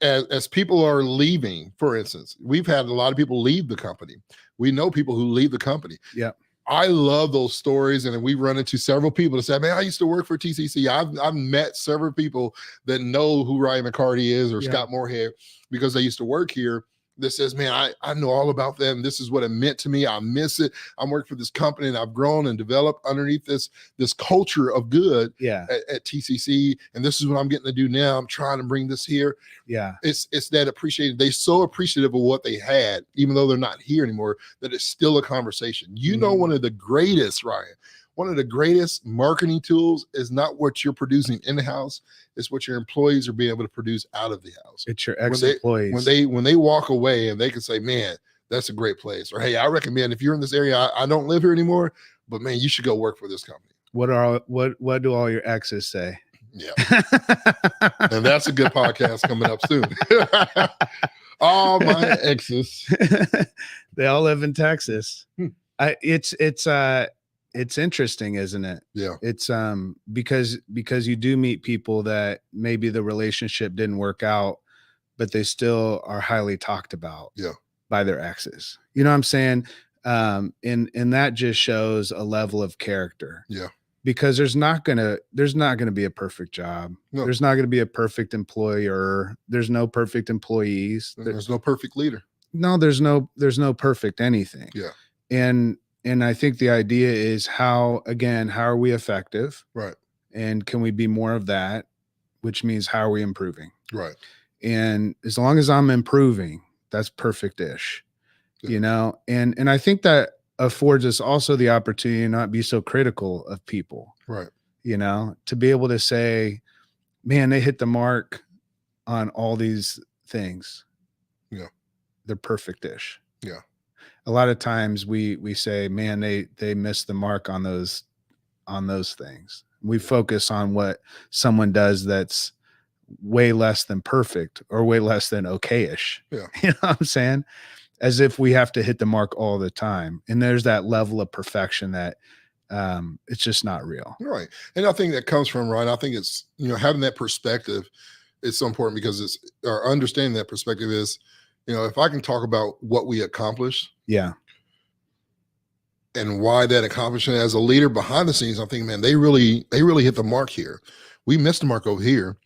as people are leaving, for instance, we've had a lot of people leave the company. We know people who leave the company. Yeah. I love those stories, and we run into several people that say, "Man, I used to work for TCC." I've met several people that know who Ryan McCarty is or Scott Moorhead because they used to work here. That says, "Man, I know all about them. This is what it meant to me. I miss it. I'm working for this company, and I've grown and developed underneath this culture of good at TCC, and this is what I'm getting to do now. I'm trying to bring this here." Yeah, it's that appreciated. They're so appreciative of what they had, even though they're not here anymore, that it's still a conversation. You know, one of the greatest, Ryan, one of the greatest marketing tools is not what you're producing in the house. It's what your employees are being able to produce out of the house. It's your ex-employees. When they walk away and they can say, "Man, that's a great place," or, "Hey, I recommend if you're in this area, I don't live here anymore, but man, you should go work for this company." What do all your exes say? Yeah. And that's a good podcast coming up soon. All my exes. They all live in Texas. It's interesting, isn't it? Yeah. It's because you do meet people that maybe the relationship didn't work out, but they still are highly talked about by their exes. You know what I'm saying? And that just shows a level of character. Yeah. Because there's not gonna be a perfect job. No. There's not gonna be a perfect employer. There's no perfect employees. There's no perfect leader. No, there's no perfect anything. Yeah. And I think the idea is how are we effective? Right. And can we be more of that? Which means how are we improving? Right. And as long as I'm improving, that's perfect-ish. Yeah. You know, and I think that affords us also the opportunity to not be so critical of people. Right. You know, to be able to say, "Man, they hit the mark on all these things. Yeah. They're perfect-ish." Yeah. A lot of times we say, "Man, they missed the mark on those things." We focus on what someone does that's way less than perfect or way less than okay-ish. Yeah. You know what I'm saying? As if we have to hit the mark all the time. And there's that level of perfection that it's just not real. Right. And I think that comes from, Ryan, I think it's, having that perspective is so important, because understanding that perspective is, if I can talk about what we accomplished. Yeah. And why that accomplishment as a leader behind the scenes, I think, man, they really hit the mark here. We missed the mark over here.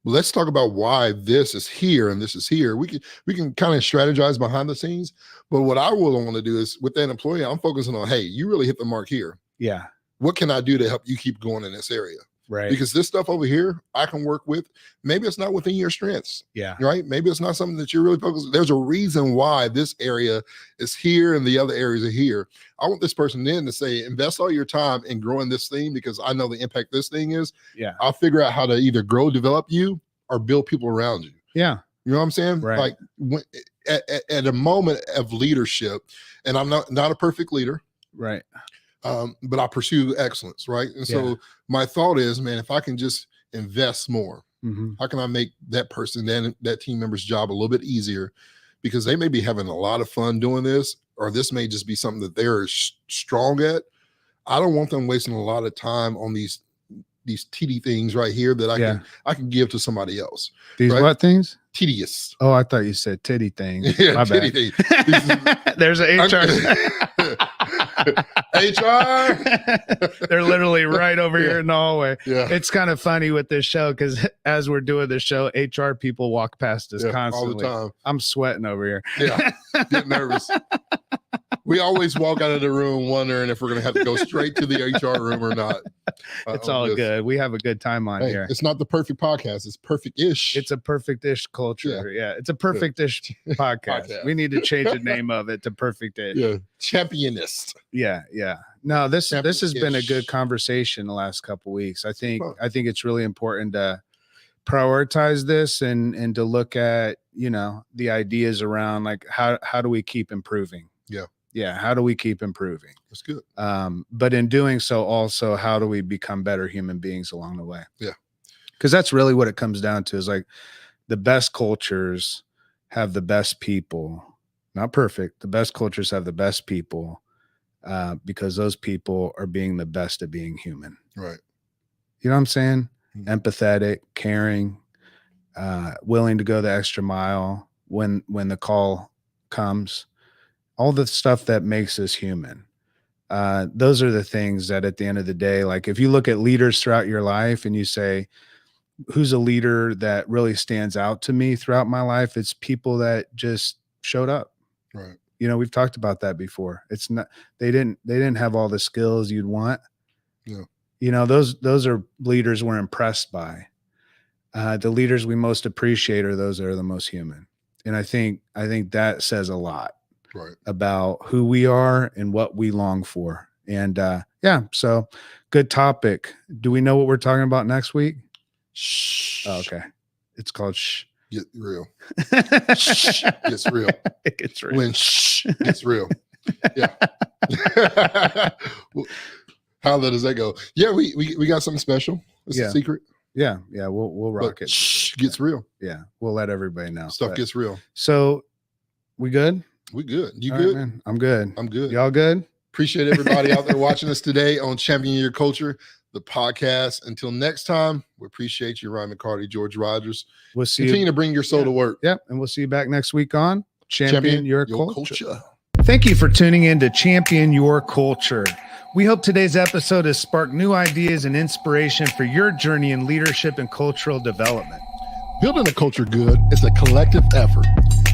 But let's talk about why this is here and this is here. We can kind of strategize behind the scenes. But what I will want to do is, with that employee, I'm focusing on, hey, you really hit the mark here. Yeah. What can I do to help you keep going in this area? Right. Because this stuff over here, I can work with. Maybe it's not within your strengths. Yeah. Right. Maybe it's not something that you're really focused on. There's a reason why this area is here and the other areas are here. I want this person then to say, invest all your time in growing this thing, because I know the impact this thing is. Yeah. I'll figure out how to either grow, develop you, or build people around you. Yeah. You know what I'm saying? Right. Like at a moment of leadership, and I'm not a perfect leader. Right. But I pursue excellence, right? And so my thought is, man, if I can just invest more, how can I make that person, that team member's job a little bit easier? Because they may be having a lot of fun doing this, or this may just be something that they're strong at. I don't want them wasting a lot of time on these tedious things right here that I can give to somebody else. These right? What things? Tedious. Oh, I thought you said titty things. Yeah, my titty bad. There's an HR. HR. They're literally right over here in the hallway. Yeah. It's kind of funny with this show, because as we're doing the show, HR people walk past us constantly. All the time. I'm sweating over here. Yeah. Get nervous. We always walk out of the room wondering if we're going to have to go straight to the HR room or not. It's all good. We have a good time on here. It's not the perfect podcast. It's perfect-ish. It's a perfect-ish culture. Yeah. It's a perfect-ish podcast. We need to change the name of it to perfect-ish. Yeah. Championist. Yeah. No, this has been a good conversation the last couple of weeks. I think it's really important to prioritize this and to look at, the ideas around like how do we keep improving? Yeah. How do we keep improving? That's good. But in doing so, also, how do we become better human beings along the way? Yeah. Because that's really what it comes down to, is like the best cultures have the best people, not perfect. The best cultures have the best people because those people are being the best at being human. Right. You know what I'm saying? Mm-hmm. Empathetic, caring, willing to go the extra mile when the call comes. All the stuff that makes us human. Those are the things that at the end of the day, like if you look at leaders throughout your life and you say, who's a leader that really stands out to me throughout my life? It's people that just showed up. Right. We've talked about that before. It's not, they didn't have all the skills you'd want. Yeah. Those are leaders we're impressed by. The leaders we most appreciate are those that are the most human. And I think that says a lot. Right. About who we are and what we long for. And so good topic. Do we know what we're talking about next week? Shh. Oh, okay. It's called Shh. Get real. Shh. Gets real. It's real. When shh gets real. Yeah. How does that go? Yeah, we got something special. It's a secret. Yeah. We'll rock it. Shh gets real. Yeah. We'll let everybody know. Stuff gets real. So we good? We good. You All good? Right, man. I'm good. I'm good. Y'all good? Appreciate everybody out there watching us today on Champion Your Culture, the podcast. Until next time, we appreciate you, Ryan McCarty, George Rogers. We'll see Continue you. to bring your soul to work. Yep. And we'll see you back next week on Champion Your Culture. Thank you for tuning in to Champion Your Culture. We hope today's episode has sparked new ideas and inspiration for your journey in leadership and cultural development. Building a culture good is a collective effort.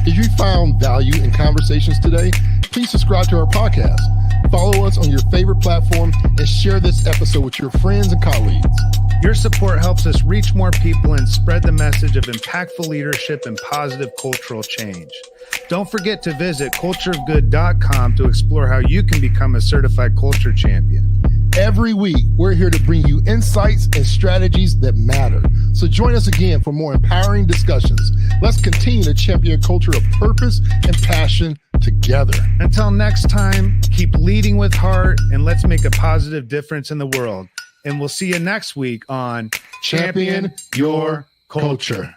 If you found value in conversations today, please subscribe to our podcast. Follow us on your favorite platform and share this episode with your friends and colleagues. Your support helps us reach more people and spread the message of impactful leadership and positive cultural change. Don't forget to visit cultureofgood.com to explore how you can become a certified culture champion. Every week, we're here to bring you insights and strategies that matter. So join us again for more empowering discussions. Let's continue to champion a culture of purpose and passion together. Until next time, keep leading with heart and let's make a positive difference in the world. And we'll see you next week on Champion Your Culture.